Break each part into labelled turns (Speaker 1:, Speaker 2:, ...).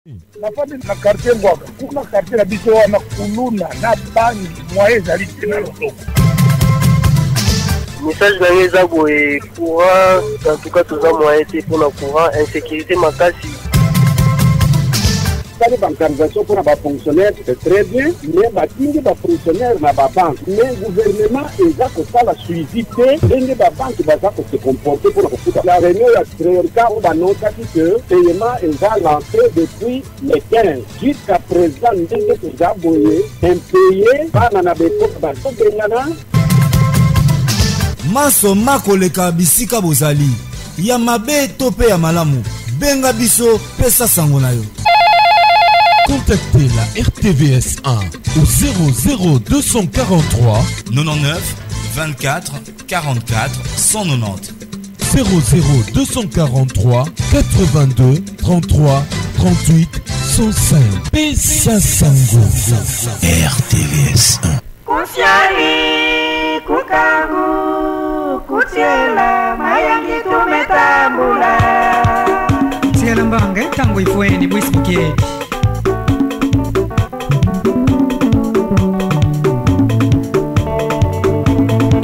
Speaker 1: La femme na quartier Mbwaka, kuna quartier na biso wana kuluna na bangi moye ezali tena lotoko.
Speaker 2: Message na ngeza boye courant, en tout cas toza moyen te pour la courant, insécurité makasi.
Speaker 3: La bancarisation pour les fonctionnaires, c'est très bien, mais les fonctionnaires na banque, mais le gouvernement est là pour faire la suivi, les banques vont se comporter pour la réunion où on a noté que le paiement va lancer depuis le 15. Jusqu'à présent, nous avons impayé par la
Speaker 4: Maso makoleka bisika bozali ya mabe tope ya malamu benga biso pesa sango na yo.
Speaker 5: Contactez la RTVS 1 au 00243
Speaker 4: 99 24 44 190
Speaker 5: 00243 82 33 38 105 Pesa sango. RTVS 1
Speaker 6: Kusiali kukangu kutiela mayangi tumetambula tiela mbange tango ifueni bwisibukie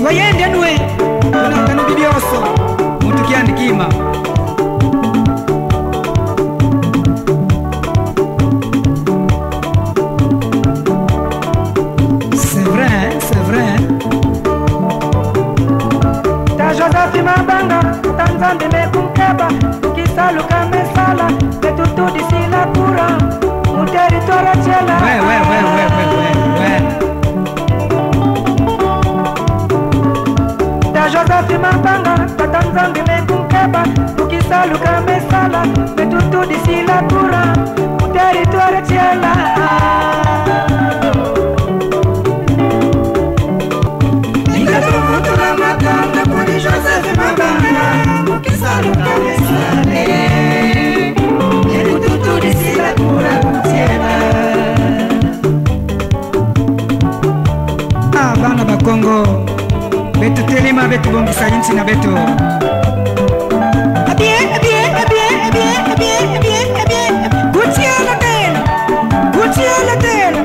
Speaker 6: wayende nwe tunakana bibioso muntu kiandikima Mabanga, Tanzande mekunkeba, tukisaluka mesala, betutu disi la pura, mu territoire chela. Ta Joseph Mabanga, Tanzande mekunkeba, tukisaluka mesala, betutu disi la pura, mu territoire chela. Joseph Mabanga, ukisaluka mesale, yerututu disila kura kutiela. Bana ba Kongo, betu telima betu bombisa inchi na betu. Kutiela tela,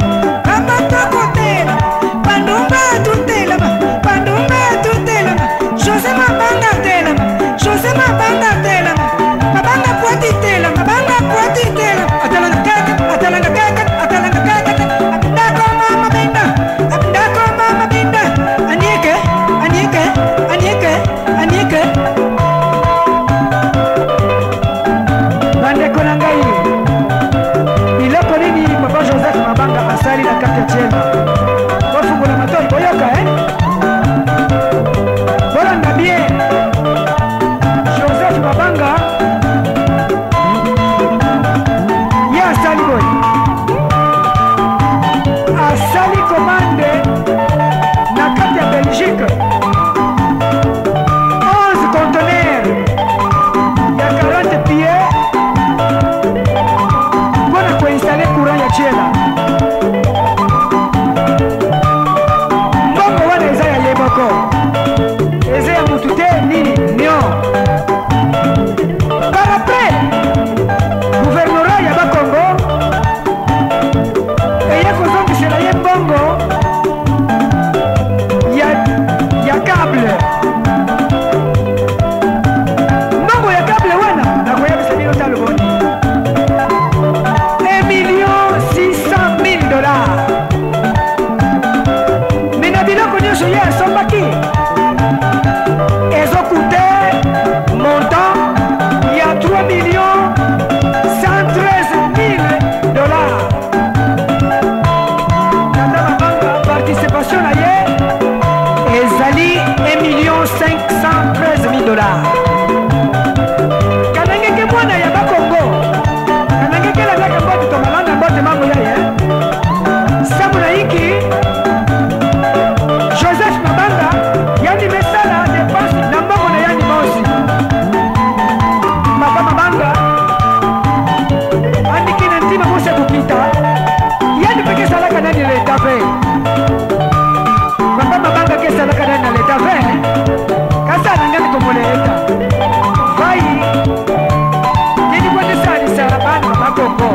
Speaker 6: amatoko tela, pandumba tutela, pandumba tutela. Joseph Mabanga tela, Joseph Mabanga tela, Mabanga kwati tela, Mabanga kwati tela. Atalanga kaka, atalanga kaka, atalanga kaka. Abdako mama binda, abdako mama binda. Anieke, anieke, anieke, anieke. Bande konangai. Iloko nini Papa Joseph Mabanga asali na kaka chema. Wafungu na matoi boyoka Joseph Mabanga ya asali boy asali commande na kati ya Belgique 11 conteneurs ya 40 pieds mpona kuinstale courant ya chela mbongo wana eza ya yeboko eza ya mutu te nini nio par après gouvernorat ya bakongo eye kozongisela ye mbongo ya cable mbongo ya cable wana nakoyebisa bino talo boni $1,600,000 me na biloko nyonso ye asombaki ezokute montant ya $3,113,000. Tata Mabanga participation na ye ezali $1,513,000. Kanangeke mwana ya bakongo kanangeke lazaka mbote tomalanda mbote mambo ya ye samuna hiki Joseph Mabanga yani mesala depense na mbongo na yani mosi Papa Mabanga andiki na ntima mose kukita yani peke salaka nani leta fe Papa Mabanga ke salaka nani leta fe kasa nangani komole eta vai nini kwa nisani sarabani Makongo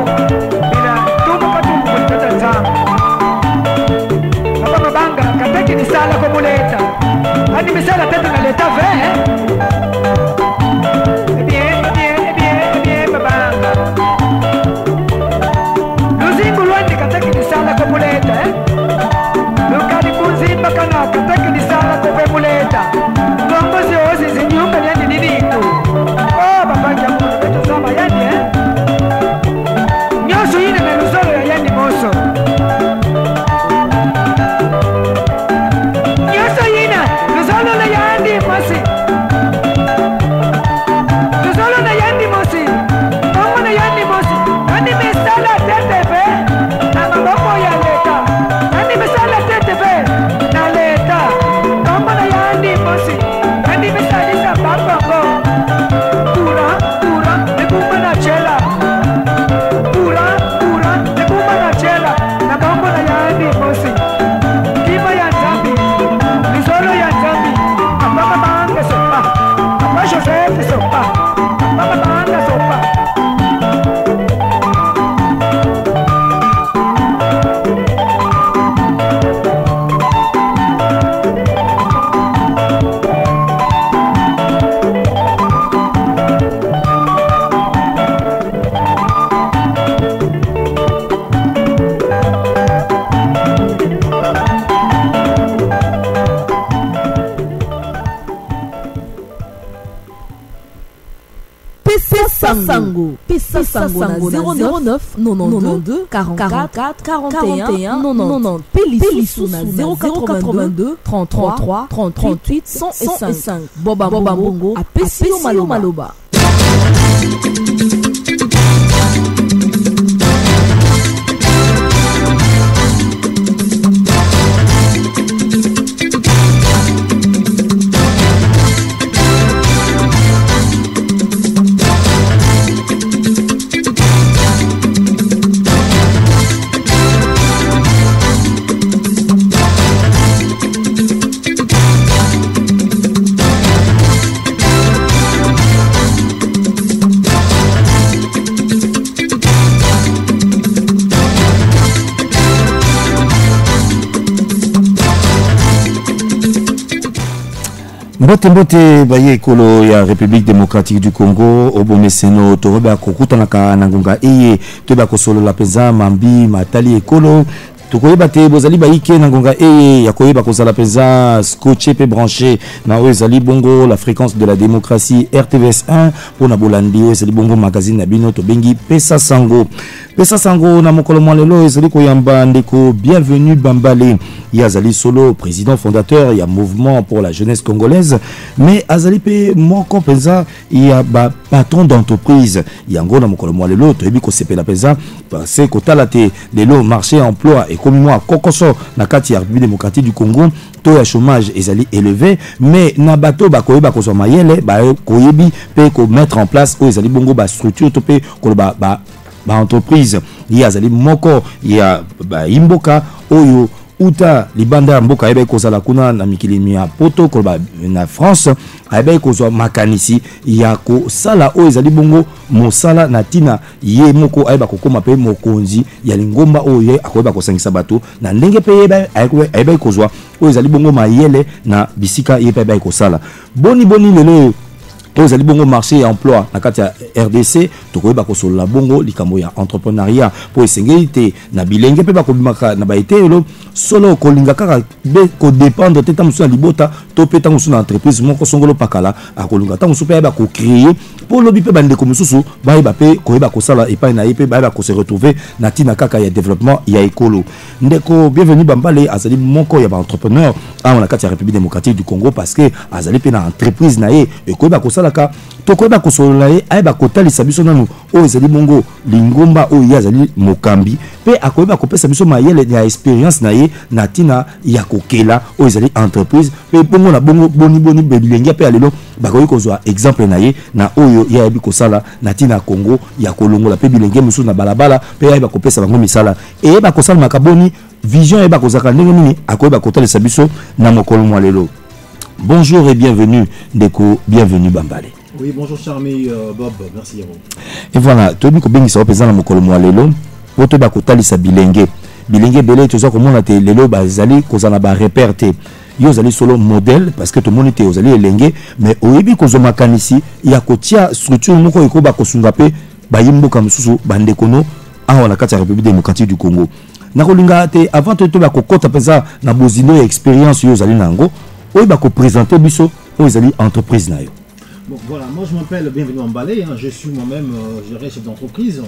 Speaker 7: Sango. Pesa Sango na 09 92 44 41 90. Pelisou na 082 33 38 105. Boba Bongo apesi yo maloba.
Speaker 8: Mbote baye ekolo ya République démocratique du Congo obomeseno toroba kokutanaka na ngonga eye toba kosolola peza mambi matali ekolo tukoyeba te bozali baike na ngonga eye ya koyeba kozala peza scotché pe branché na ezali bongo la fréquence de la démocratie RTVS 1 pona bolandi ezali bongo magazine na bino to bengi Pesa Sango na mokolo lelo ezali koyamba ndeko bienvenue Bambale yazali solo président fondateur ya mouvement pour la jeunesse congolaise mais azali pe moko peza ya ba patron d'entreprise yango na mokolo lelo to yebi ko sepela peza parce que talate lelo marché emploi et comme moi kokoso na kati ya République démocratique du Congo to ya chômage ezali élevé mais na bato ba koyeba ko so mayele ba koyebi pe ko mettre en place o ezali bongo ba structure to pe ko ba entreprise yazali moko ya ba imboka oyo uta libanda mboka ebe kozala kuna na mikili ya poto ko na France ebe kozwa makanisi ya ko sala o ezali bongo mosala na tina ye moko eba kokoma pe mokonzi ya lingomba oyo akoyeba kosangisa bato na ndenge pe ebe kozwa o ezali bongo mayele na bisika ye pe ebe kosala boni lelo ezali bongo marché et emploi na kati ya RDC tokoyeba kosolola bongo likambo ya entrepreneuriat po esengeli te na bilenge pe bakobimaka na baetelo solo kolinga kaka be ko dépendre te tamusu na libota to pe tamusu na entreprise moko songolo pakala akolinga tamusu pe ba ko créer po lobi pe bande ko mususu ba pe koyeba kosala epai na yepe ba ko se retrouver na tina kaka ya développement ya ekolo ndeko bienvenue Bambale azali moko ya ba entrepreneur na kati ya République démocratique du Congo parce que azali pe na entreprise na ye e koyeba kosala tokoyeba kosolola ye ayeba kotalisa biso nanu oyo ezali bongo lingomba oyo azali mokambi pe akoyeba kopesa biso mayele ya expérience na ye na tina ya kokela oyo ezali entreprise pe bongo na bongo boni bilenge pe alelo bakoyi kozwa exemple na ye na oyo ya yebi kosala na tina Congo ya kolongola pe bilenge musu na balabala pe ayeba kopesa bango misala eyeba kosala makaboni vision eyeba kozaka ndenge nini akoyeba kotalisa biso na mokolo mwa lelo. Bonjour et bienvenue, Ndeko, bienvenue Bambale.
Speaker 9: Oui, bonjour Charmy, Bob, merci à vous.
Speaker 8: Et voilà, tu as dit que bien ça représente le Mokolo Moalelo, pour te bakotali sa bilenge belé, tu sais comment on a été lelo bazali, qu'on a ba réperté. Yo zali solo modèle parce que tout le monde était aux alliés lengue, mais au yebi kozo makanisi, il y a kotia structure moko iko ba kosungape, ba yimbo kamsusu bandekono, en la carte République démocratique du Congo. Na kolinga te avant te ba kokota pesa na bozino expérience yo zali nango. Oui, bah, présenter biso aux entreprises.
Speaker 9: Bon, voilà, moi je m'appelle Bienvenue Bambale, hein, je suis moi-même chef d'entreprise,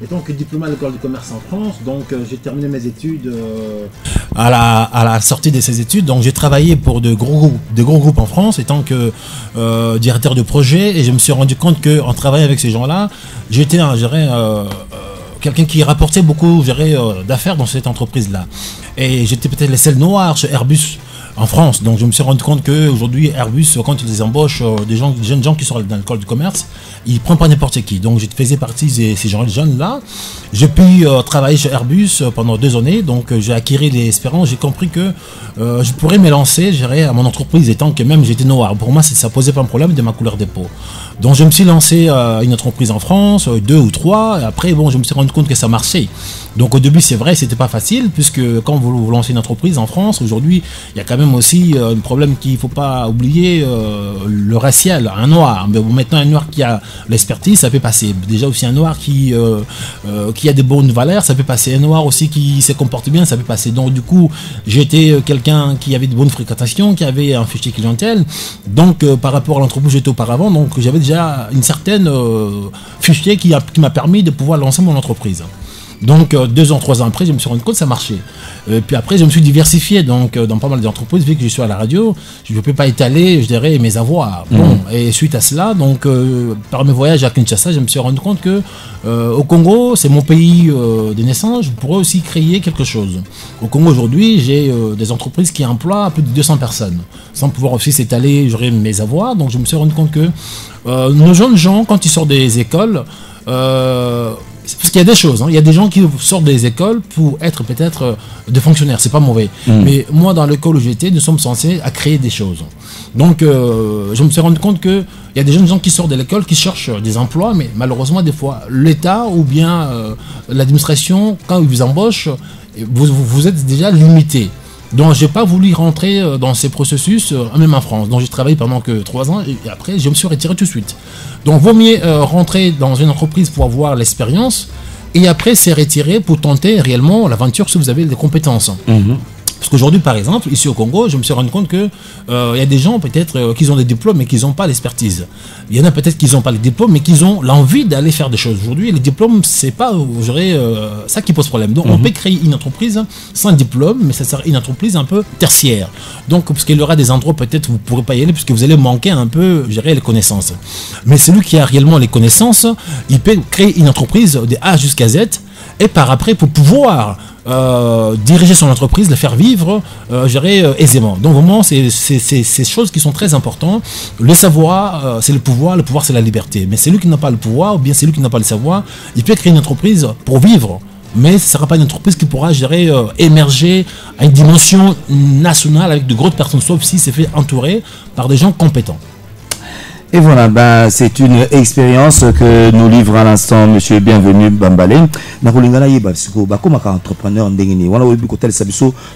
Speaker 9: et donc diplômé à l'école du commerce en France, donc j'ai terminé mes études à la sortie de ces études, donc j'ai travaillé pour de gros groupes en France, étant que directeur de projet, et je me suis rendu compte qu'en travaillant avec ces gens-là, j'étais quelqu'un qui rapportait beaucoup d'affaires dans cette entreprise-là. Et j'étais peut-être le seul noir chez Airbus en France. Donc je me suis rendu compte qu'aujourd'hui Airbus, quand ils embauchent des jeunes gens qui sont dans l'école du commerce, ils ne prennent pas n'importe qui. Donc je faisais partie de ces jeunes-là. J'ai pu travailler chez Airbus pendant 2 années. Donc j'ai acquis l'expérience. J'ai compris que je pourrais me lancer à mon entreprise étant que même j'étais noir. Pour moi, ça ne posait pas un problème de ma couleur de peau. Donc je me suis lancé à une entreprise en France, 2 ou 3. Et après, je me suis rendu compte que ça marchait. Donc au début, c'est vrai, c'était pas facile, puisque quand vous lancez une entreprise en France, aujourd'hui, il y a quand même problème aussi, un problème qu'il ne faut pas oublier, le racial, un noir. Mais maintenant, un noir qui a l'expertise, ça peut passer. Déjà aussi un noir qui a des bonnes valeurs, ça peut passer. Un noir aussi qui se comporte bien, ça peut passer. Donc du coup, j'étais quelqu'un qui avait de bonnes fréquentations, qui avait un fichier clientèle. Donc par rapport à l'entreprise où j'étais auparavant, donc j'avais déjà une certaine fichier qui m'a permis de pouvoir lancer mon entreprise. Donc 2 ans, 3 ans après, je me suis rendu compte que ça marchait. Puis après, je me suis diversifié donc dans pas mal d'entreprises. Vu que je suis à la radio, je ne peux pas étaler, je dirais, mes avoirs. Bon, et suite à cela, donc par mes voyages à Kinshasa, je me suis rendu compte que au Congo, c'est mon pays de naissance, je pourrais aussi créer quelque chose. Au Congo aujourd'hui, j'ai des entreprises qui emploient plus de 200 personnes, sans pouvoir aussi s'étaler, j'aurais mes avoirs. Donc je me suis rendu compte que nos jeunes gens, quand ils sortent des écoles, parce qu'il y a des choses, il y a des gens qui sortent des écoles pour être peut-être des fonctionnaires, c'est pas mauvais. Mais moi, dans l'école où j'étais, nous sommes censés à créer des choses. Donc, je me suis rendu compte qu'il y a des jeunes gens qui sortent de l'école, qui cherchent des emplois, mais malheureusement, des fois, l'État ou bien l'administration, quand ils vous embauchent, vous êtes déjà limité. Donc j'ai pas voulu rentrer dans ces processus, même en France. Donc j'ai travaillé pendant que 3 ans et après je me suis retiré tout de suite. Donc vaut mieux rentrer dans une entreprise pour avoir l'expérience et après se retirer pour tenter réellement l'aventure si vous avez des compétences. Parce qu'aujourd'hui, par exemple, ici au Congo, je me suis rendu compte que y a des gens peut-être qui ont des diplômes mais qui n'ont pas l'expertise. Il y en a peut-être qui n'ont pas les diplômes mais qui ont l'envie d'aller faire des choses. Aujourd'hui, les diplômes, c'est pas ça qui pose problème. Donc on peut créer une entreprise sans diplôme, mais ça sera une entreprise un peu tertiaire. Donc parce qu'il y aura des endroits peut-être où vous ne pourrez pas y aller puisque vous allez manquer un peu, les connaissances. Mais celui qui a réellement les connaissances, il peut créer une entreprise de A jusqu'à Z et par après pour pouvoir diriger son entreprise, la faire vivre, aisément. Donc vraiment, c'est ces choses qui sont très importantes. Le savoir, c'est le pouvoir c'est la liberté. Mais celui qui n'a pas le pouvoir, ou bien celui qui n'a pas le savoir, il peut créer une entreprise pour vivre. Mais ce ne sera pas une entreprise qui pourra émerger à une dimension nationale avec de grosses personnes, sauf si c'est fait entourer par des gens compétents.
Speaker 8: Et voilà, c'est une expérience que nous livre à l'instant Monsieur Bienvenu Bambale. Comme entrepreneur,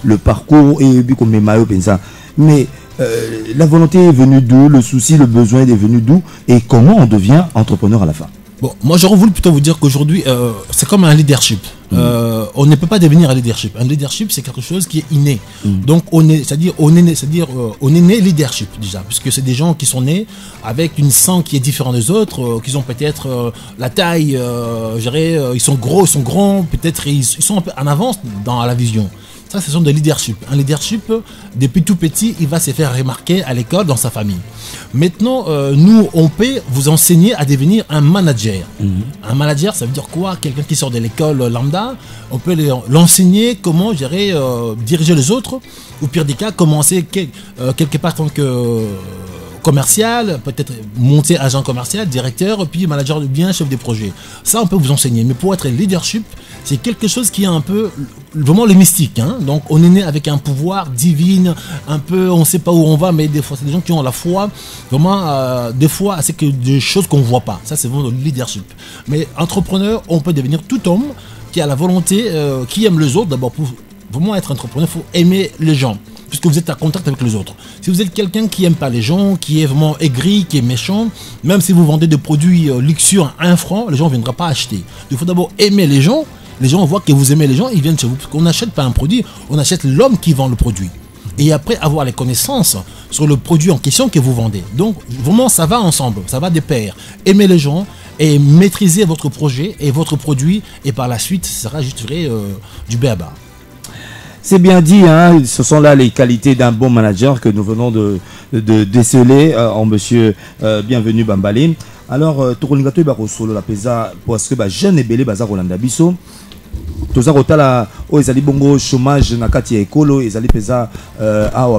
Speaker 8: le parcours et mais la volonté est venue d'où, le souci, le besoin est venu d'où et comment on devient entrepreneur à la fin?
Speaker 9: Bon, moi j'aurais voulu plutôt vous dire qu'aujourd'hui c'est comme un leadership. On ne peut pas devenir un leadership. Un leadership c'est quelque chose qui est inné. Donc on est né leadership déjà, puisque c'est des gens qui sont nés avec une sang qui est différente des autres, qui ont peut-être la taille, ils sont gros, ils sont grands, peut-être ils sont un peu en avance dans la vision. Ça, ce sont des leaderships. Un leadership, depuis tout petit, il va se faire remarquer à l'école, dans sa famille. Maintenant, nous, on peut vous enseigner à devenir un manager. Un manager, ça veut dire quoi? Quelqu'un qui sort de l'école lambda, on peut l'enseigner comment diriger les autres, ou pire des cas, commencer quelque part en tant que commercial, peut-être monter agent commercial, directeur, puis manager de bien, chef des projets. Ça, on peut vous enseigner. Mais pour être leadership, c'est quelque chose qui est un peu, vraiment le mystique. Donc, on est né avec un pouvoir divin, un peu, on ne sait pas où on va, mais des fois, c'est des gens qui ont la foi, vraiment, des fois, c'est que des choses qu'on ne voit pas. Ça, c'est vraiment le leadership. Mais entrepreneur, on peut devenir tout homme qui a la volonté, qui aime les autres. D'abord, pour vraiment être entrepreneur, il faut aimer les gens, puisque vous êtes en contact avec les autres. Si vous êtes quelqu'un qui n'aime pas les gens, qui est vraiment aigri, qui est méchant, même si vous vendez des produits luxueux à 1 franc, les gens ne viendront pas acheter. Il faut d'abord aimer les gens voient que vous aimez les gens, ils viennent chez vous. Parce qu'on n'achète pas un produit, on achète l'homme qui vend le produit. Et après, avoir les connaissances sur le produit en question que vous vendez. Donc, vraiment, ça va ensemble, ça va de pair. Aimer les gens et maîtriser votre projet et votre produit, et par la suite, ce sera juste du béaba.
Speaker 8: C'est bien dit, ce sont là les qualités d'un bon manager que nous venons de déceler en monsieur Bienvenu Bambale. Alors, Tokolingato Ibako Solo la pesa parce que jeune et belé baza Rolanda Biso. Toza Rotala, ezali bongo chômage na kati ya ekolo, ezali pesa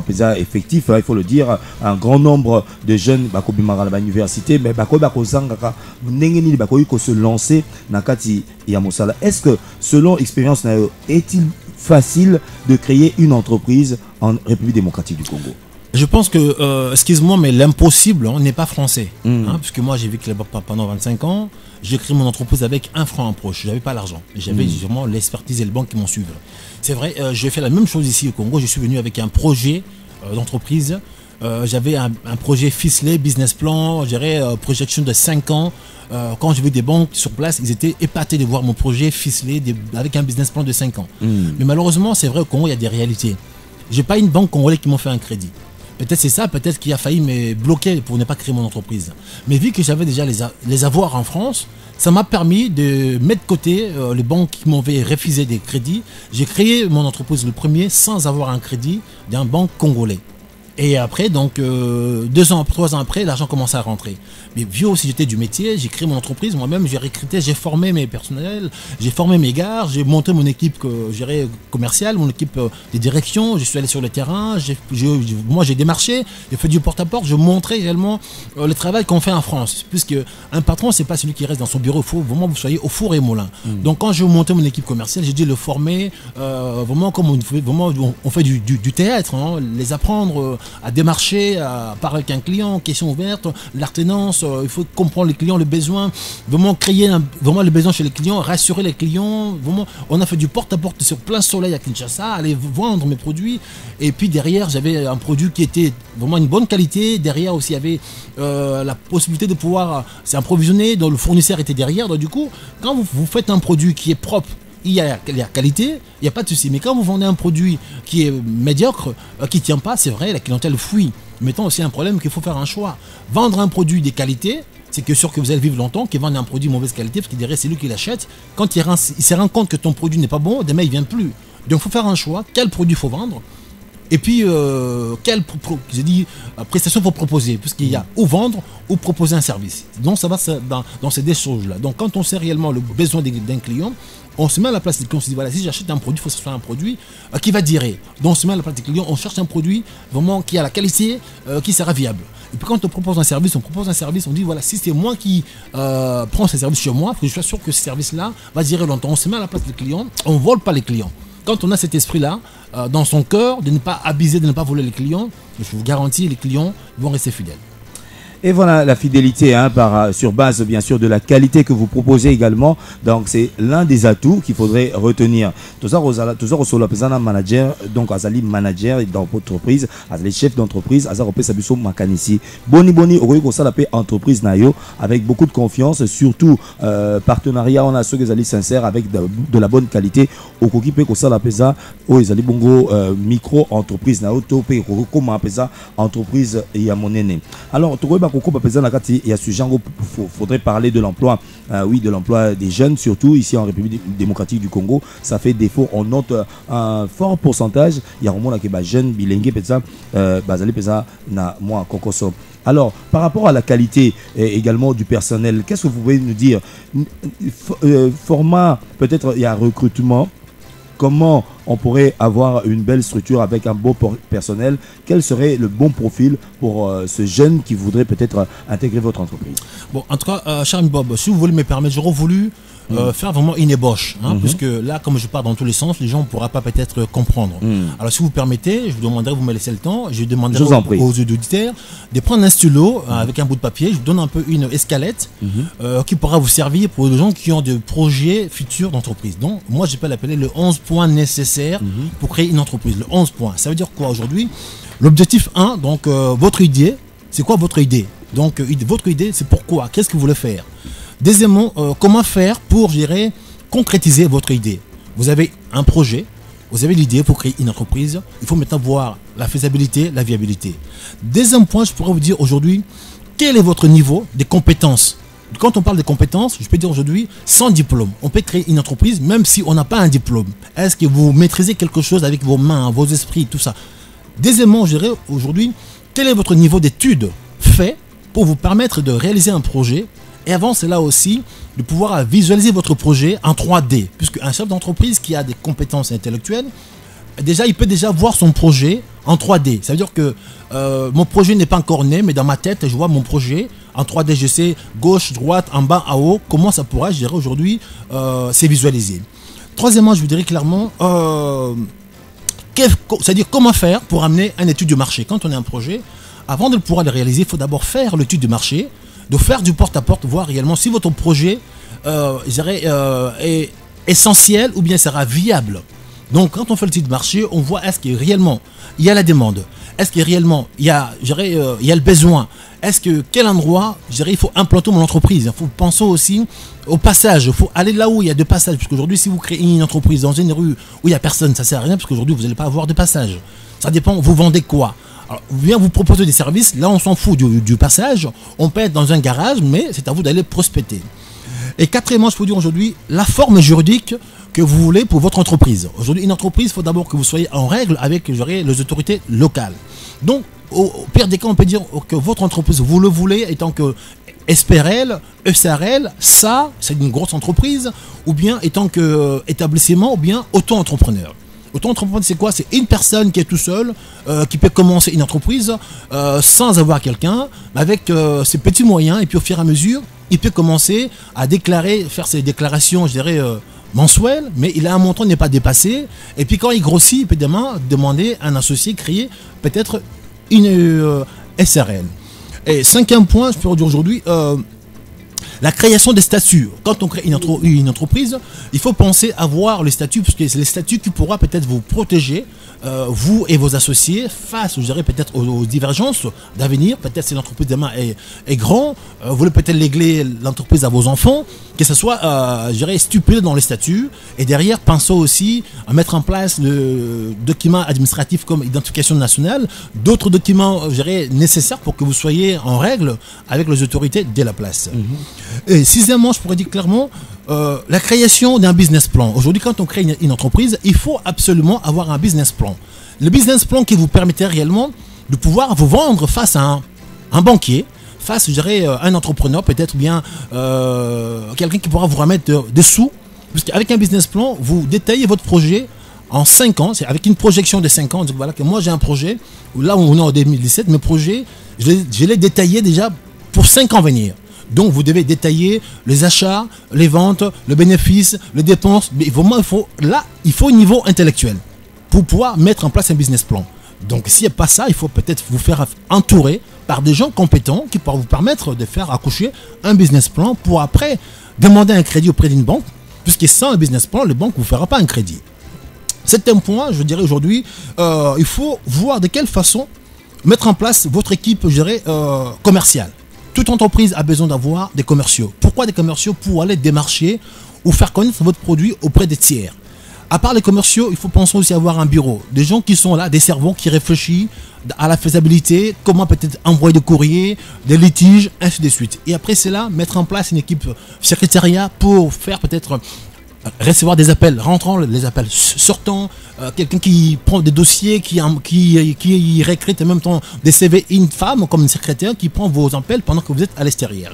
Speaker 8: pesa effectif, il faut le dire, un grand nombre de jeunes bakobimara na université, mais bakozangaka ndenge nini bakoyi ko se lancer na kati ya mosala. Est-ce que selon expérience est-il facile de créer une entreprise en République démocratique du Congo?
Speaker 9: Je pense que, excuse-moi, mais l'impossible n'est pas français. Puisque moi, j'ai vécu là-bas pendant 25 ans. J'ai créé mon entreprise avec 1 franc en poche. Je n'avais pas l'argent. J'avais vraiment l'expertise et le banque qui m'ont suivi. C'est vrai, j'ai fait la même chose ici au Congo. Je suis venu avec un projet d'entreprise. J'avais un projet ficelé, business plan, je dirais projection de 5 ans. Quand j'ai vu des banques sur place, ils étaient épatés de voir mon projet ficelé avec un business plan de 5 ans. Mais malheureusement, c'est vrai au Congo, il y a des réalités. J'ai pas une banque congolaise qui m'a fait un crédit. Peut-être c'est ça, peut-être qu'il a failli me bloquer pour ne pas créer mon entreprise. Mais vu que j'avais déjà les avoirs en France, ça m'a permis de mettre de côté les banques qui m'avaient refusé des crédits. J'ai créé mon entreprise le premier sans avoir un crédit d'un banque congolais. Et après, donc, 2 ans, 3 ans après, l'argent commençait à rentrer. Mais vu aussi j'étais du métier, j'ai créé mon entreprise, moi-même, j'ai recruté, j'ai formé mes personnels, j'ai formé mes gars, j'ai monté mon équipe commerciale, mon équipe de direction, je suis allé sur le terrain, moi j'ai démarché, j'ai fait du porte-à-porte, je montrais réellement le travail qu'on fait en France. Puisque un patron, c'est pas celui qui reste dans son bureau, il faut vraiment que vous soyez au four et au moulin. Donc quand je montais mon équipe commerciale, j'ai dû le former, vraiment comme on fait du théâtre, hein, les apprendre à démarcher, à parler avec un client, question ouverte, l'alternance, il faut comprendre les clients, le besoin, vraiment créer vraiment le besoin chez les clients, rassurer les clients. Vraiment, on a fait du porte-à-porte sur plein soleil à Kinshasa, aller vendre mes produits. Et puis derrière, j'avais un produit qui était vraiment une bonne qualité. Derrière aussi, il y avait la possibilité de pouvoir s'approvisionner, dont le fournisseur était derrière. Donc du coup, quand vous faites un produit qui est propre, il y a qualité, il n'y a pas de souci. Mais quand vous vendez un produit qui est médiocre, qui ne tient pas, c'est vrai, la clientèle fuit. Mettons aussi un problème qu'il faut faire un choix. Vendre un produit de qualité, c'est que sûr que vous allez vivre longtemps, qu'il vende un produit de mauvaise qualité, parce qu'il dirait c'est lui qui l'achète. Quand il se rend compte que ton produit n'est pas bon, demain il ne vient plus. Donc il faut faire un choix, quel produit il faut vendre. Et puis, quelle prestation pour proposer, puisqu'il y a ou vendre ou proposer un service. Donc ça va dans ces deux choses-là. Donc quand on sait réellement le besoin d'un client, on se met à la place du client, on se dit voilà, si j'achète un produit, il faut que ce soit un produit qui va durer. Donc on se met à la place du client, on cherche un produit vraiment qui a la qualité, qui sera viable. Et puis quand on propose un service, on dit voilà, si c'est moi qui prends ce service chez moi, je suis sûr que ce service-là va durer longtemps. On se met à la place du client, on ne vole pas les clients. Quand on a cet esprit-là, dans son cœur, de ne pas abuser, de ne pas voler les clients, je vous garantis, les clients vont rester fidèles.
Speaker 8: Et voilà la fidélité sur base bien sûr de la qualité que vous proposez également. Donc c'est l'un des atouts qu'il faudrait retenir. Tout ça sur la manager, donc azali manager dans votre entreprise, azali chef d'entreprise, azali sabiso makanisi. Boni okoki ça la entreprise nayo avec beaucoup de confiance, surtout partenariat on a ceux qui sont sincères avec de la bonne qualité. Okoki pe ko ça la pesa o ezali bongo micro entreprise nayo to pe ko comment pesa entreprise ya monene. Alors il y a ce genre, faudrait parler de l'emploi, oui, de l'emploi des jeunes, surtout ici en République démocratique du Congo. Ça fait défaut, on note un fort pourcentage. Il y a vraiment des jeunes bilingues, alors, par rapport à la qualité également du personnel, qu'est-ce que vous pouvez nous dire? Format, peut-être il y a un recrutement. Comment on pourrait avoir une belle structure avec un beau personnel? Quel serait le bon profil pour ce jeune qui voudrait peut-être intégrer votre entreprise? Bon,
Speaker 9: en tout cas, Charles Bob, si vous voulez me permettre, j'aurais voulu faire vraiment une ébauche, puisque là, comme je pars dans tous les sens, les gens ne pourront pas peut-être comprendre. Alors, si vous permettez, je vous demanderai, vous me laissez le temps, je demanderai aux auditeurs de prendre un stylo avec un bout de papier, je vous donne un peu une escalette qui pourra vous servir pour les gens qui ont des projets futurs d'entreprise. Donc, moi, je peux l'appeler le 11 points nécessaires pour créer une entreprise. Le 11 points, ça veut dire quoi aujourd'hui? L'objectif 1, donc votre idée, c'est quoi votre idée? Donc, votre idée, c'est pourquoi? Qu'est-ce que vous voulez faire? Deuxièmement, comment faire pour, je dirais, concrétiser votre idée? Vous avez un projet, vous avez l'idée pour créer une entreprise, il faut maintenant voir la faisabilité, la viabilité. Deuxième point, je pourrais vous dire aujourd'hui, quel est votre niveau de compétences? Quand on parle de compétences, je peux dire aujourd'hui, sans diplôme, on peut créer une entreprise même si on n'a pas un diplôme. Est-ce que vous maîtrisez quelque chose avec vos mains, vos esprits, tout ça? Deuxièmement, je dirais aujourd'hui, quel est votre niveau d'études fait pour vous permettre de réaliser un projet? Et avant cela aussi, de pouvoir visualiser votre projet en 3D. Puisque un chef d'entreprise qui a des compétences intellectuelles, déjà, il peut déjà voir son projet en 3D. Ça veut dire que mon projet n'est pas encore né, mais dans ma tête, je vois mon projet en 3D. Je sais gauche, droite, en bas, en haut, comment ça pourra, je dirais aujourd'hui, c'est visualisé. Troisièmement, je vous dirais clairement, c'est-à-dire comment faire pour amener une étude du marché. Quand on a un projet, avant de pouvoir le réaliser, il faut d'abord faire l'étude du marché, de faire du porte-à-porte, voir réellement si votre projet est essentiel ou bien sera viable. Donc quand on fait le site marché, on voit est-ce que réellement il y a la demande, est-ce que réellement il y a, il y a le besoin, est-ce que quel endroit, il faut implanter mon entreprise. Il faut penser aussi au passage, il faut aller là où il y a de passages, parce qu'aujourd'hui si vous créez une entreprise dans une rue où il n'y a personne, ça sert à rien, parce qu'aujourd'hui vous n'allez pas avoir de passage. Ça dépend, vous vendez quoi. Alors, bien vous proposer des services, là on s'en fout du passage, on peut être dans un garage, mais c'est à vous d'aller prospecter. Et quatrièmement, je peux dire aujourd'hui, la forme juridique que vous voulez pour votre entreprise. Aujourd'hui, une entreprise, il faut d'abord que vous soyez en règle avec les autorités locales. Donc, au pire des cas, on peut dire que votre entreprise, vous le voulez étant que SPRL, ESARL, ça, c'est une grosse entreprise, ou bien étant que établissement, ou bien auto-entrepreneur. Auto-entrepreneur, c'est quoi? C'est une personne qui est tout seul, qui peut commencer une entreprise sans avoir quelqu'un, avec ses petits moyens, et puis au fur et à mesure, il peut commencer à déclarer, faire ses déclarations, je dirais, mensuelles, mais il a un montant n'est pas dépassé. Et puis quand il grossit, il peut demander à un associé créer peut-être une SRL. Et cinquième point, je peux dire aujourd'hui, la création des statuts. Quand on crée une entreprise, il faut penser à voir les statuts, parce que c'est les statuts qui pourront peut-être vous protéger, vous et vos associés, face, je dirais, peut-être aux divergences d'avenir. Peut-être si l'entreprise demain est grand, vous voulez peut-être léguer l'entreprise à vos enfants, que ce soit, je dirais, stipulé dans les statuts. Et derrière, pensons aussi à mettre en place le document administratif comme identification nationale, d'autres documents, je dirais, nécessaires pour que vous soyez en règle avec les autorités de la place. Et sixièmement, je pourrais dire clairement, la création d'un business plan. Aujourd'hui, quand on crée une entreprise, il faut absolument avoir un business plan. Le business plan qui vous permettait réellement de pouvoir vous vendre face à un banquier, face, je dirais, à un entrepreneur, peut-être bien quelqu'un qui pourra vous remettre des sous. Parce qu'avec un business plan, vous détaillez votre projet en 5 ans, c'est avec une projection de 5 ans. Donc voilà que moi j'ai un projet, là où on est en 2017, mes projets, je les détaillé déjà pour 5 ans à venir. Donc vous devez détailler les achats, les ventes, le bénéfice, les dépenses. Mais vraiment, il faut un niveau intellectuel pour pouvoir mettre en place un business plan. Donc s'il n'y a pas ça, il faut peut-être vous faire entourer par des gens compétents qui pourront vous permettre de faire accoucher un business plan pour après demander un crédit auprès d'une banque, puisque sans un business plan, les banques ne vous feront pas un crédit. Septième point, je dirais aujourd'hui, il faut voir de quelle façon mettre en place votre équipe, je dirais, commerciale. Toute entreprise a besoin d'avoir des commerciaux. Pourquoi des commerciaux? Pour aller démarcher ou faire connaître votre produit auprès des tiers. À part les commerciaux, il faut penser aussi à avoir un bureau. Des gens qui sont là, des cerveaux qui réfléchissent à la faisabilité, comment peut-être envoyer des courriers, des litiges, ainsi de suite. Et après cela, mettre en place une équipe secrétariat pour faire peut-être recevoir des appels rentrants, les appels sortants, quelqu'un qui prend des dossiers, qui recrute en même temps des CV, une femme comme une secrétaire qui prend vos appels pendant que vous êtes à l'extérieur.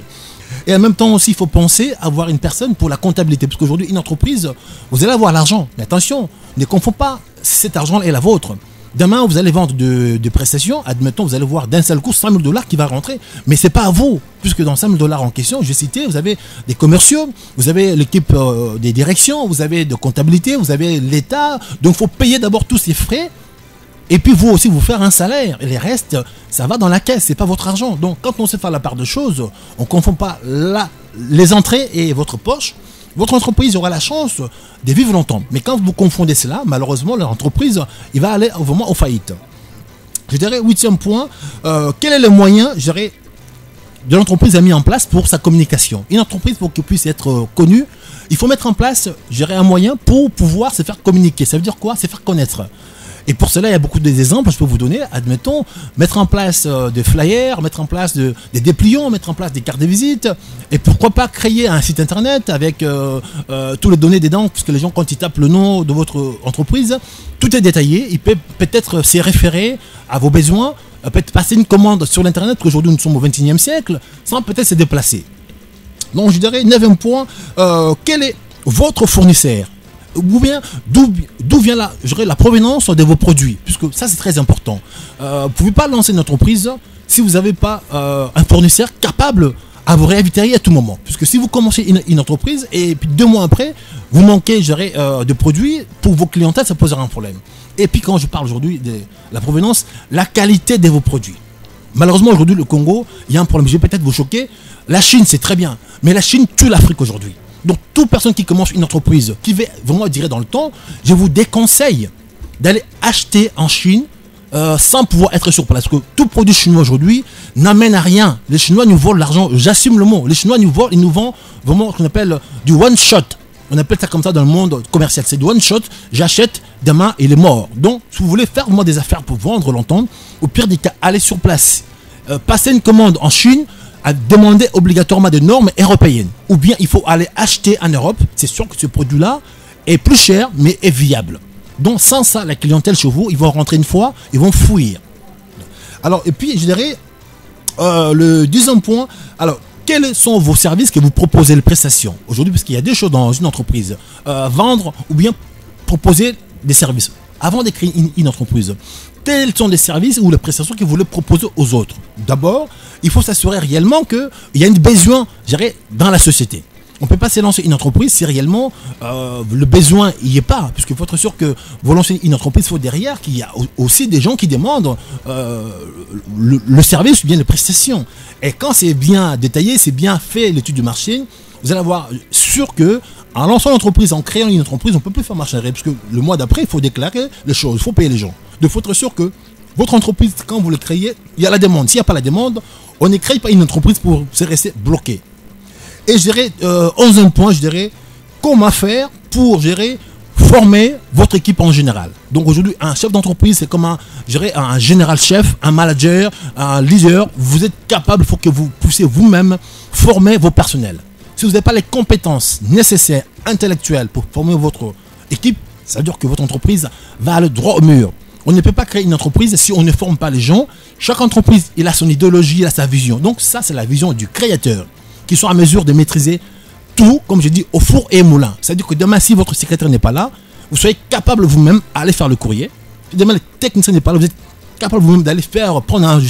Speaker 9: Et en même temps aussi, il faut penser à avoir une personne pour la comptabilité, parce qu'aujourd'hui, une entreprise, vous allez avoir l'argent, mais attention, ne confondez pas, cet argent est la vôtre. Demain, vous allez vendre des prestations, admettons, vous allez voir d'un seul coup $100 000 qui va rentrer, mais c'est pas à vous, puisque dans $100 000 en question, je citais, vous avez des commerciaux, vous avez l'équipe des directions, vous avez de comptabilité, vous avez l'État, donc il faut payer d'abord tous ces frais, et puis vous aussi vous faire un salaire, et les restes, ça va dans la caisse, c'est pas votre argent. Donc quand on sait faire la part de choses, on ne confond pas les entrées et votre poche. Votre entreprise aura la chance de vivre longtemps. Mais quand vous confondez cela, malheureusement, l'entreprise, il va aller vraiment aux faillites. Je dirais, 8e point, quel est le moyen, je dirais, de l'entreprise a mis en place pour sa communication. Une entreprise, pour qu'elle puisse être connue, il faut mettre en place, je dirais, un moyen pour pouvoir se faire communiquer. Ça veut dire quoi? Se faire connaître. Et pour cela, il y a beaucoup d'exemples, je peux vous donner, admettons, mettre en place des flyers, mettre en place des dépliants, mettre en place des cartes de visite, et pourquoi pas créer un site internet avec tous les données dedans, puisque les gens, quand ils tapent le nom de votre entreprise, tout est détaillé, il peut peut-être s'y référer à vos besoins, peut-être passer une commande sur l'internet, parce qu'aujourd'hui nous sommes au XXIe siècle, sans peut-être se déplacer. Donc je dirais, 9e point, quel est votre fournisseur? Ou bien d'où vient la provenance de vos produits, puisque ça c'est très important. Vous ne pouvez pas lancer une entreprise si vous n'avez pas un fournisseur capable à vous réinviter à tout moment. Puisque si vous commencez une entreprise et puis 2 mois après, vous manquez de produits, pour vos clientèles, ça posera un problème. Et puis quand je parle aujourd'hui de la provenance, la qualité de vos produits. Malheureusement aujourd'hui le Congo, il y a un problème, je vais peut-être vous choquer, la Chine c'est très bien, mais la Chine tue l'Afrique aujourd'hui. Donc, toute personne qui commence une entreprise, qui veut vraiment durer dans le temps, je vous déconseille d'aller acheter en Chine sans pouvoir être sur place. Parce que tout produit chinois aujourd'hui n'amène à rien. Les Chinois nous volent l'argent, j'assume le mot. Les Chinois nous volent, ils nous vendent vraiment ce qu'on appelle du one shot. On appelle ça comme ça dans le monde commercial. C'est du one shot, j'achète, demain il est mort. Donc, si vous voulez faire vraiment des affaires pour vendre longtemps, au pire des cas, allez sur place. Passer une commande en Chine, à demander obligatoirement des normes européennes. Ou bien il faut aller acheter en Europe. C'est sûr que ce produit-là est plus cher, mais est viable. Donc sans ça, la clientèle chez vous, ils vont rentrer une fois, ils vont fuir. Alors, et puis je dirais, le deuxième point, alors, quels sont vos services que vous proposez, les prestations aujourd'hui? Parce qu'il y a deux choses dans une entreprise. Vendre ou bien proposer des services. Avant de créer une entreprise, quels sont les services ou les prestations que vous voulez proposer aux autres? D'abord, il faut s'assurer réellement qu'il y a un besoin, je dirais, dans la société. On ne peut pas se lancer une entreprise si réellement le besoin n'y est pas. Puisqu'il faut être sûr que vous lancez une entreprise, il faut derrière qu'il y a aussi des gens qui demandent le service ou bien les prestations. Et quand c'est bien détaillé, c'est bien fait l'étude du marché, vous allez avoir sûr que en lançant l'entreprise, en créant une entreprise, on ne peut plus faire marche arrière. Parce que le mois d'après, il faut déclarer les choses, il faut payer les gens. Donc il faut être sûr que votre entreprise, quand vous le créez, il y a la demande. S'il n'y a pas la demande, on ne crée pas une entreprise pour se rester bloqué. Et je dirais, 11e point, je dirais, comment faire pour gérer, former votre équipe en général. Donc aujourd'hui, un chef d'entreprise, c'est comme un général chef, un manager, un leader. Vous êtes capable, il faut que vous puissiez vous-même former vos personnels. Si vous n'avez pas les compétences nécessaires, intellectuelles pour former votre équipe, ça veut dire que votre entreprise va aller droit au mur. On ne peut pas créer une entreprise si on ne forme pas les gens. Chaque entreprise, il a son idéologie, il a sa vision. Donc ça, c'est la vision du créateur qui sont à mesure de maîtriser tout, comme je dis, au four et au moulin. C'est-à-dire que demain, si votre secrétaire n'est pas là, vous soyez capable vous-même d'aller faire le courrier. Si demain, le technicien n'est pas là, vous êtes capable vous-même d'aller prendre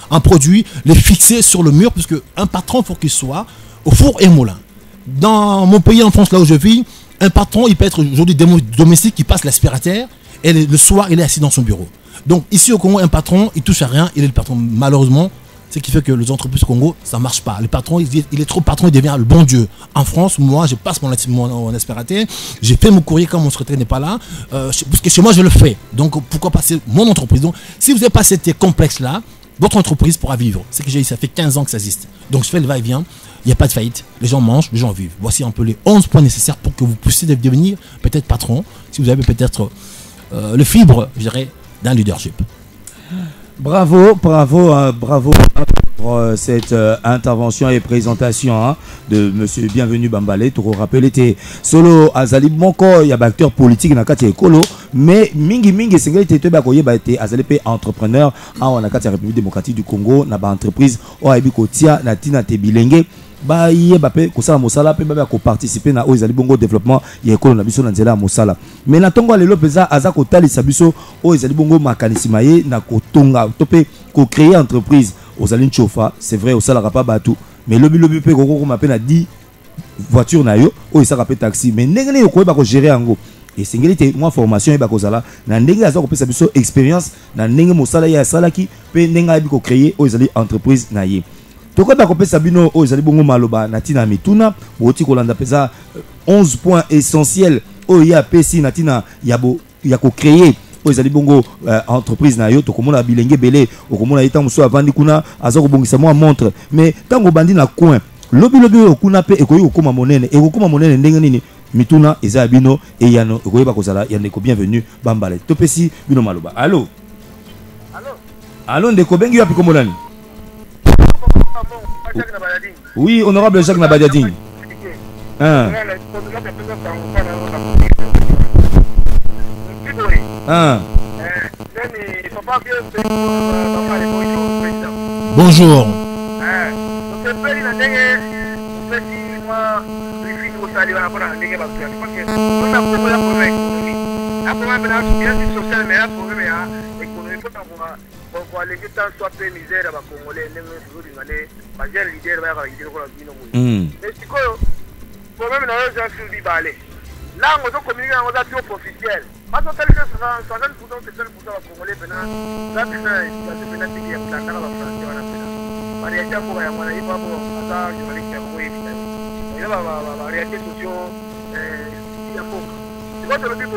Speaker 9: un produit, le fixer sur le mur, parce qu'un patron, il faut qu'il soit au four et au moulin. Dans mon pays, en France, là où je vis, un patron, il peut être aujourd'hui domestique qui passe l'aspirateur et le soir, il est assis dans son bureau. Donc ici au Congo, un patron, il touche à rien, il est le patron. Malheureusement, ce qui fait que les entreprises au Congo, ça ne marche pas. Le patron, il est trop patron, il devient le bon Dieu. En France, moi, je passe mon aspirateur, j'ai fait mon courrier quand mon secrétaire n'est pas là, parce que chez moi, je le fais. Donc pourquoi passer mon entreprise? Donc si vous n'avez pas cet complexe-là, votre entreprise pourra vivre. C'est que j'ai dit, ça fait 15 ans que ça existe. Donc je fais le va-et-vient, il n'y a pas de faillite, les gens mangent, les gens vivent. Voici un peu les 11 points nécessaires pour que vous puissiez devenir peut-être patron, si vous avez peut-être le fibre, je dirais, d'un leadership.
Speaker 8: Bravo pour cette intervention et présentation de Monsieur Bienvenu Bambalé. Tout rappel était solo azali moko ya acteur politique na kati ekolo, mais mingi sengeli te ba koye ba été azali pe entrepreneur en na kati ya République démocratique du Congo na ba entreprise o ayebi kotia na tina te bilenge ba ye ba pe kosala mosala pe ba ko participer na o ezali bongo développement ya ekolo na biso na nzela mosala. Mais na tongo lelo peza aza ko talisa biso o ezali bongo makanisi maye na kotonga to pe ko créer entreprise aux alines chofa, c'est vrai, au salara pas bateau, mais le pe koko m'appelle à 10 voitures na yo, o ça rappelle taxi, mais n'engene yo ko ba ko gérer ango. Et singeli te moi formation e ba ko zala, na ndenge aza ko pesa biso expérience, na ndenge mosala ya salaki, pe ndenga bi ko créer o ezali entreprise na ye. To ko ba ko pesa bino o ezali bongo maloba na tina mituna, oti ko landa pesa 11 points essentiels o ya pesi na tina ya ko créer aux bongo entreprise na yo to komona bilenge belé o komona ita muso avandi kuna aza ko bongisa mo montre mais tango bandi na coin lobi okuna pe ekoyi okoma monene ndenge nini mituna eza bino e yano ekoyi ba kozala ya ndeko bienvenu Bambale to pesi bino maloba. Allô ndeko bengi yapi komolani? Oui, honorable Jacques Nabadiadine.
Speaker 9: Bonjour.
Speaker 1: Là, on doit communiquer en relation officielle. Parce que quelque chose, 60% c'est 100% va congolais maintenant. Là, c'est maintenant qui est la carte de la France. On est déjà pour y avoir un peu de temps. Je vais aller faire il y a réalité sociaux il y a beaucoup c'est quoi le but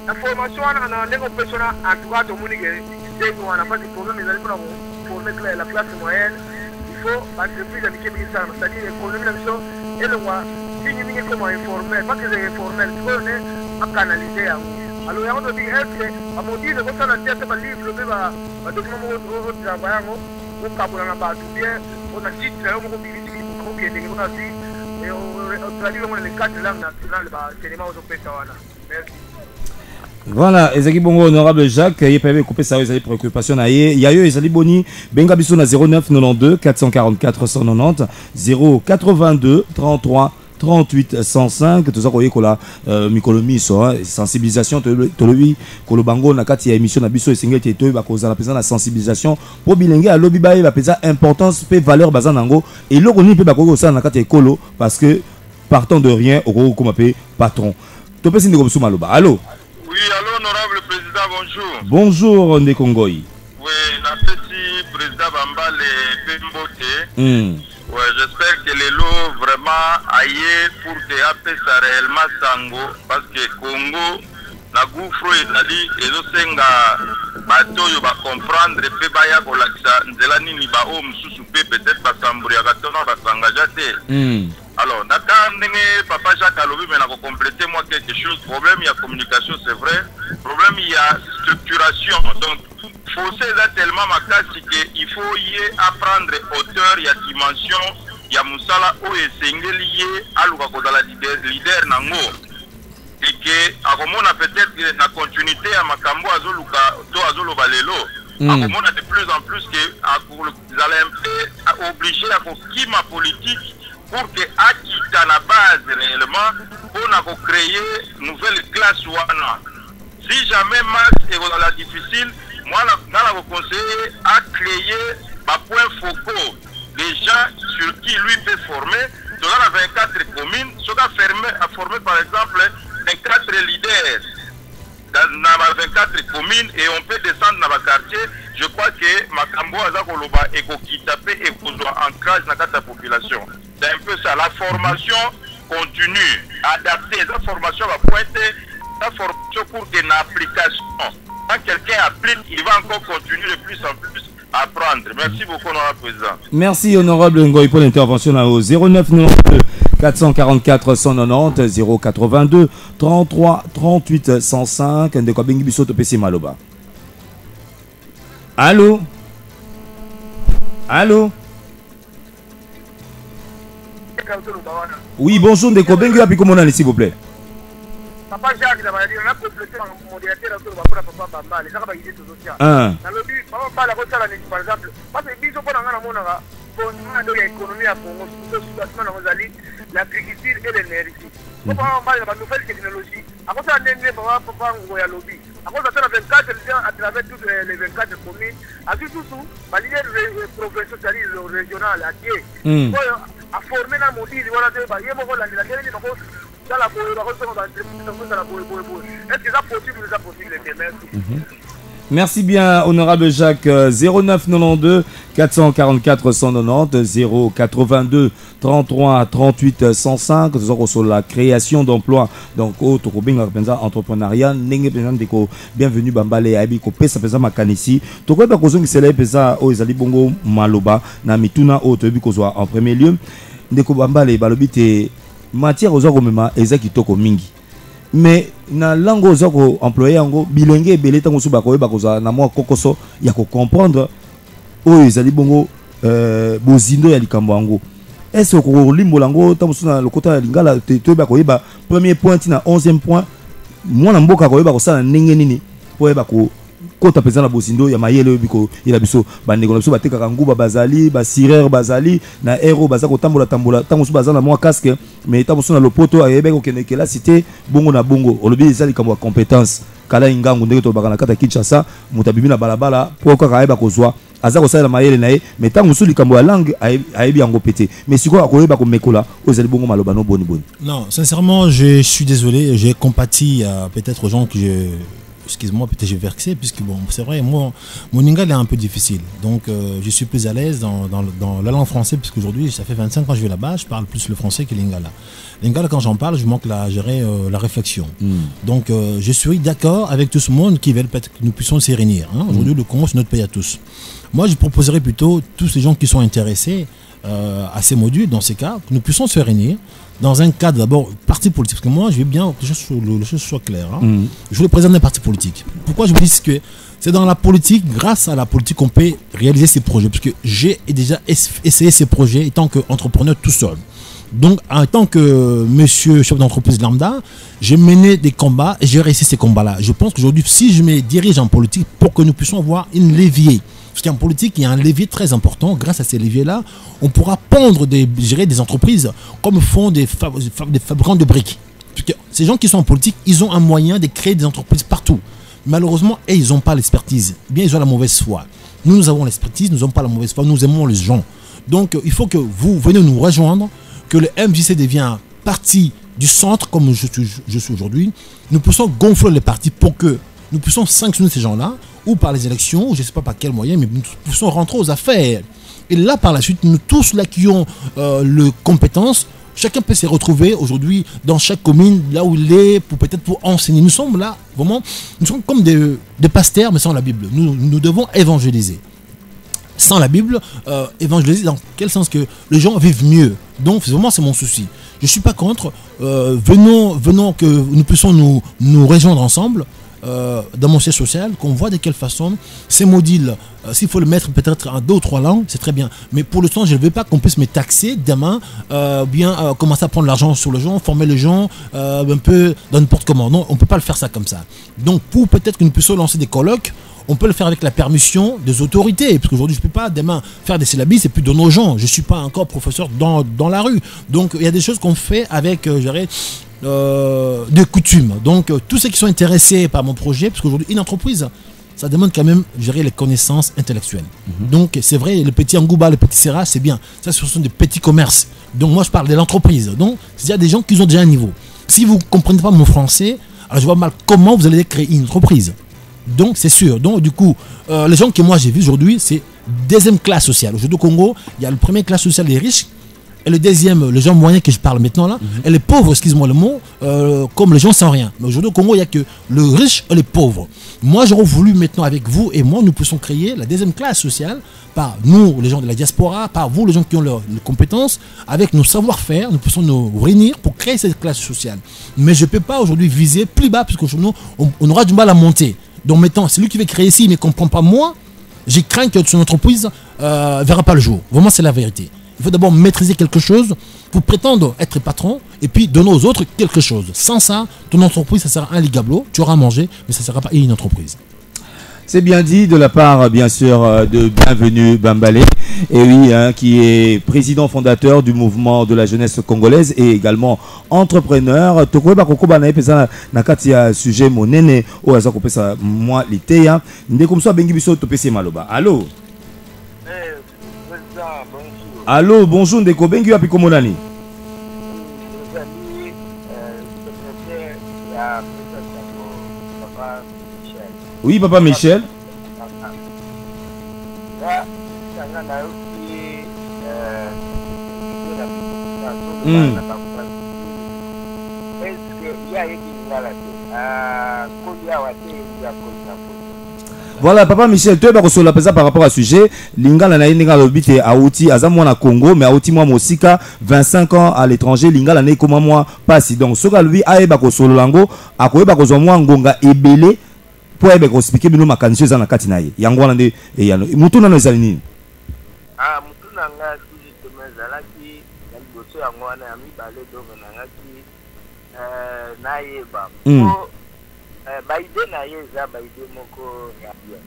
Speaker 1: la formation on a des professionnels en tout cas tout le monde qui on n'a pas de problème mais pour former la classe moyenne il faut entreprise avec qui ça c'est-à-dire l'économie la mission et le roi si nous n'y comment informel pas que c'est informel il faut on canaliser alors il y a d'autres dire à mon dire que ça la tête pas livre le ba document au travail on capable na ba tout bien on a dit là on peut dire qu'on bien on a dit et on traduit les quatre langues nationales ba cinéma au pesa wana merci.
Speaker 8: Voilà, ezaki bongo honorable Jacques, il peut couper ça les préoccupations na ye. Ya yo ezali boni benga biso na 09 92 444 190 082 33 38 105 tout ça koye kola mikolomi so sensibilisation tolobi kolobango na kati ya émission na biso esengeli te ba koza na pesa na sensibilisation po bilenge a lobi baye ba pesa importance pe valeur bazanango et loko ni pe ba ko ça na kati ekolo parce que partant de rien au comme appelé patron. To pesi ndeko biso maloba. Allô?
Speaker 10: Oui, allô, honorable président, bonjour.
Speaker 8: Bonjour, Ndekongoi.
Speaker 10: Oui, la petite président Bambale Pembote. Ouais, j'espère que les lots vraiment aillent pour que après ça réellement sango. Parce que Congo, la gouffre et la lit, et l'osenga, bateau, va comprendre, et puis baya pour l'accès, nzelani ni ba homme sous peut-être pas s'embrouiller, va s'engager. Alors, d'accord, papa Jacques Alobi, mais on a complété moi quelque chose. Problème, il y a communication, c'est vrai. Problème, il y a structuration. Donc, fossé là tellement ma classe, qu'il faut y apprendre hauteur, il y a dimension, il y a Moussala, où est lié à l'ouakoda leader nango. Et que, à comment on a peut-être la continuité à Makambo, Azoluka, To Azolo Balelo. À comment on a de plus en plus que, vous allez obligé à ma politique. Pour que à la base réellement on a créé une nouvelle classe wana. Si jamais masse est la difficile, moi je vous conseille à créer ma point focaux des gens sur qui lui peut former. Sur la 24 communes, sur a formé par exemple 24 leaders dans 24 communes et on peut descendre dans le quartier. Je crois que Makambo Azakoloba et Kokitape et Kouzwa ancrage dans la population. C'est un peu ça, la formation continue, adaptée, la formation va pointer, la formation pour que l'application, quand quelqu'un applique, il va encore continuer de plus en plus à apprendre. Merci beaucoup, honorable président.
Speaker 8: Merci, honorable Ngoï, pour l'intervention au 09 92 444 190 082 33 38 105 Ndekobengi Bisoto PC Maloba. Allô? Allô? Oui, bonjour, Ndekobengi, puis comment on a s'il vous plaît?
Speaker 1: Papa Jacques, on a complété mon modérateur sur Papa Bamba, les gens qui ont été sociaux. Dans le but, Papa Bamba, par exemple, parce que les gens qui ont l'économie à Congo, l'agriculture et l'énergie. Papa Bamba, il y a une nouvelle technologie. À cause de la Papa Ngoya Lobby, à cause de la 24 à travers toutes les 24 communes, à tout, l'idée professionnelle, c'est-à-dire régional, à Dieu. À former la module, voilà, il y a dans la est-ce que ça possible, merci.
Speaker 8: Merci bien, honorable Jacques. 09 92 444 190 082 33 38 105. Nous avons sur la création d'emplois. Donc, autre entrepreneuriat, bienvenue Bambale Aibi Kopé, ça fait ma canisi. Tout quoi pas cause qui célèbre ça aux Ali Bongo Maloba, na mituna autre bikozwa en premier lieu. Ndeko Bambale balobite matière aux oromema ezaki toko mingi. Mais na langue aux oro employé ngo bilenge belé tango suba ko bakoza na moi kokoso ya ko comprendre o ezali bongo bozindo ya likambo ngo. Est-ce que limbo lango tango suna lokota ya lingala te ba ko yeba premier point na 11e point mwana mboka ko yeba ko sala ndenge nini po yeba ko kota pesa na bozindo ya mayele biko ila biso bandeko na biso bateka nguba bazali ba sireur bazali na héros bazako tambola tango suba bazana moi casque mais tango suna lopoto ayebe ko kende kela cité bongo na bongo olobi ezali kamwa compétence kala ingangu ndenge to bakana kata Kinshasa mutabibi na balabala po ka ayeba ko zwa azako sala mayele na ye mais tango suli kamwa ya langue ayebi yango pété mais siko akoyeba ko mekola ozali bongo maloba no boni.
Speaker 9: Non, sincèrement, je suis désolé, j'ai compati peut-être aux gens que excuse-moi, peut-être j'ai vexé, puisque bon, c'est vrai, mon lingala est un peu difficile. Donc, je suis plus à l'aise dans la langue française, puisque aujourd'hui, ça fait 25 ans que je vais là-bas, je parle plus le français que lingala. Lingala, quand j'en parle, je manque la réflexion. Donc, je suis d'accord avec tout ce monde qui veut peut-être que nous puissions s'y réunir. Hein. Aujourd'hui, le Congo, c'est notre pays à tous. Moi, je proposerais plutôt tous ces gens qui sont intéressés à ces modules, dans ces cas, que nous puissions se réunir dans un cadre d'abord parti politique. Parce que moi, je veux bien que les choses soient claires. Hein. Je suis le président d'un parti politique. Pourquoi je vous dis que c'est dans la politique, grâce à la politique, qu'on peut réaliser ces projets. Parce que j'ai déjà essayé ces projets étant qu'entrepreneur tout seul. Donc, en tant que monsieur chef d'entreprise lambda, j'ai mené des combats et j'ai réussi ces combats-là. Je pense qu'aujourd'hui, si je me dirige en politique, pour que nous puissions avoir une levier. Parce qu'en politique, il y a un levier très important. Grâce à ces leviers-là, on pourra pondre des entreprises comme font des fabricants de briques. Parce que ces gens qui sont en politique, ils ont un moyen de créer des entreprises partout. Malheureusement, ils n'ont pas l'expertise. Bien, ils ont la mauvaise foi. Nous avons l'expertise, nous n'avons pas la mauvaise foi. Nous aimons les gens. Donc, il faut que vous venez nous rejoindre, que le MJC devienne partie du centre, comme je suis aujourd'hui. Nous puissions gonfler les partis pour que nous puissions sanctionner ces gens-là, ou par les élections, ou je ne sais pas par quel moyen, mais nous puissions rentrer aux affaires. Et là, par la suite, nous tous là qui ont les compétences, chacun peut se retrouver aujourd'hui dans chaque commune, là où il est, peut-être pour enseigner. Nous sommes là, vraiment, nous sommes comme des pasteurs, mais sans la Bible. Nous devons évangéliser. Sans la Bible, évangéliser dans quel sens que les gens vivent mieux. Donc, vraiment, c'est mon souci. Je ne suis pas contre. Venons que nous puissions nous rejoindre ensemble. Dans mon siège social, qu'on voit de quelle façon ces modules, s'il faut le mettre peut-être en 2 ou 3 langues, c'est très bien. Mais pour l'instant, je ne veux pas qu'on puisse me taxer demain, commencer à prendre l'argent sur les gens, former les gens un peu dans n'importe comment. Non, on ne peut pas le faire ça comme ça. Donc, pour peut-être que nous puissions lancer des colloques, on peut le faire avec la permission des autorités. Parce qu'aujourd'hui, je ne peux pas demain faire des syllabes et puis donner aux gens. Je ne suis pas encore professeur dans la rue. Donc, il y a des choses qu'on fait avec, je dirais, de coutume. Donc tous ceux qui sont intéressés par mon projet, parce qu'aujourd'hui une entreprise, ça demande quand même gérer les connaissances intellectuelles. Donc c'est vrai, le petit Angouba, le petit Serra, c'est bien. Ça, ce sont des petits commerces. Donc moi je parle de l'entreprise. Donc il y a des gens qui ont déjà un niveau. Si vous ne comprenez pas mon français, alors je vois mal comment vous allez créer une entreprise. Donc c'est sûr. Donc du coup, les gens que moi j'ai vus aujourd'hui, c'est deuxième classe sociale. Aujourd'hui au Congo, il y a le premier classe sociale des riches. Et le deuxième, les gens moyens que je parle maintenant là, et les pauvres, excuse-moi le mot, comme les gens sans rien. Mais aujourd'hui au Congo, il n'y a que le riche et les pauvres. Moi, j'aurais voulu maintenant avec vous et moi, nous puissions créer la deuxième classe sociale par nous, les gens de la diaspora, par vous, les gens qui ont leurs compétences, avec nos savoir-faire, nous puissions nous réunir pour créer cette classe sociale. Mais je ne peux pas aujourd'hui viser plus bas, parce qu'aujourd'hui, on aura du mal à monter. Donc maintenant, celui qui veut créer ici, il ne comprend pas moi, j'ai craint que son entreprise ne verra pas le jour. Vraiment, c'est la vérité. Il faut d'abord maîtriser quelque chose pour prétendre être patron et puis donner aux autres quelque chose. Sans ça, ton entreprise, ça sera un ligablo, tu auras à manger, mais ça ne sera pas une entreprise.
Speaker 8: C'est bien dit de la part, bien sûr, de Bienvenue Bambalé, et oui, qui est président fondateur du mouvement de la jeunesse congolaise et également entrepreneur. Toko bakoko bana pesa na kati ya sujet monene o aza ko pesa moi liteya ndeko mso bengi biso to pesa maloba. Allô? Allô, bonjour ndeko bengi wapi komonani? Oui, papa Michel. Voilà, papa Michel, tu es sur la par rapport à ce sujet. Lingala na yenga lobite a outi azamwa na Congo, mais a outi moi mosika 25 ans à l'étranger. Lingala na comme moi pas donc soka lui aeba ko solo lango akoeba ko zo moi ngonga ebele pour ebe ko expliquer bino makanisi za na kati na ye. Yango wana nde ya mutu na no ezali nini?
Speaker 1: Mutu na nga tuji temezala ki na liboso yango wana ya mibale donc na nga ki na yeba. Baide na ye eza baide moko ya bien.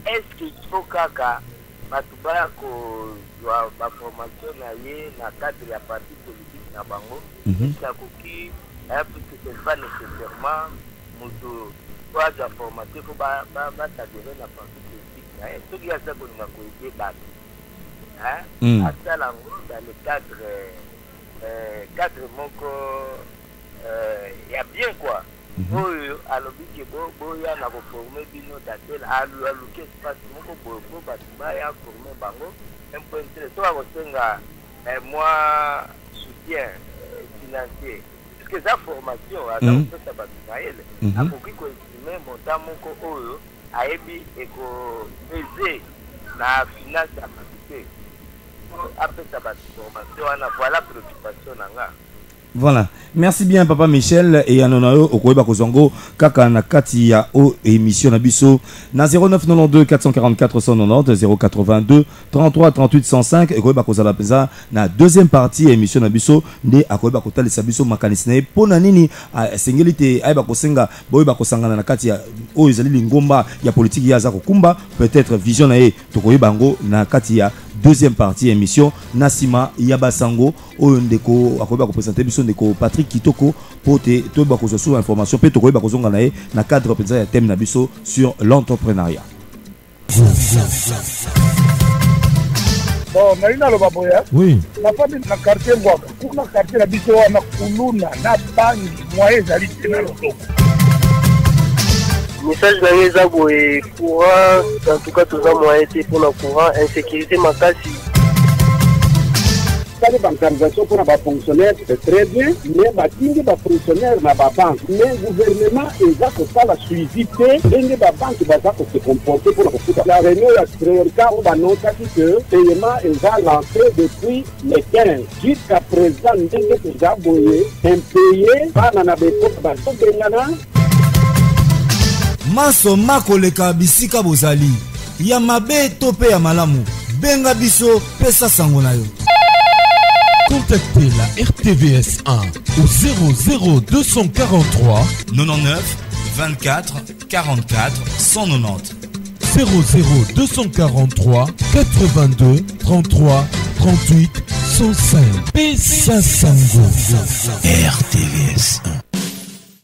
Speaker 1: Est-ce qu'il faut kaka batuba ko jwa ba formation na ye na cadre ya parti politique na bango? Est-ce que puisque c'est pas nécessairement mutu kwa ja formaté ko ba t'adhérer na parti politique na ye. Tout ya ça ko na ko ide ba. Asa lango dans le cadre moko ya bien quoi.
Speaker 11: oyo alobi ke boya na koforme bino datel aluke espace moko boyo bato baya forme bango un peu intérêt to akosenga moi soutien financier puisque za formation aza kopesa bato na ele akoki koestime montant moko oyo ayebi ekopese na finance ya bato te apesa bato formation wana voilà préoccupation na nga.
Speaker 8: Voilà, merci bien Papa Michel et Anonayo Okoeba Kozongo kaka na kati ya o émission na biso na 0992 444 190 082 33 38 105 Okoeba Kozala peza na deuxième partie émission na biso nde akoeba kotalisa biso makanisi na pona nini sengelite ayeba kosenga boyeba kosangana na kati ya o ezali lingomba ya politique ya za kokumba peut-être vision na tokoyeba ngo na kati ya deuxième partie émission Nasima Yabasango oyo ndeko akoba ko présenter biso ndeko Patrick Kitoko pote to ba ko so information pe to ko ba ko zonga na na cadre penza ya thème na biso sur l'entrepreneuriat.
Speaker 3: Bon, naina lo baboya.
Speaker 5: Oui.
Speaker 3: La famille na quartier Mbwaka. Kuna quartier na biso na kuluna na bangi moyen zali tena lotoko.
Speaker 2: Message d'année Zabo et courant, en tout cas, tout ça, moi, été pour le courant, insécurité, ma casse.
Speaker 3: Ça, les bancarisation pour les fonctionnaires, c'est très bien, mais les fonctionnaires, ma banque, mais le gouvernement, ils ont fait la suivité, les banques, ils ont se comporter pour la réunion, il y a cas où on a que le paiement est lancé depuis le 15. Jusqu'à présent, nous avons impayé, par la
Speaker 4: Maso makoleka bisika bozali ya mabe tope ya malamu benga biso pesa sango na yo.
Speaker 5: Contactez la RTVS 1 au 00243
Speaker 4: 99 24 44 190
Speaker 5: 00243 82 33 38 105 Pesa Sango RTVS 1.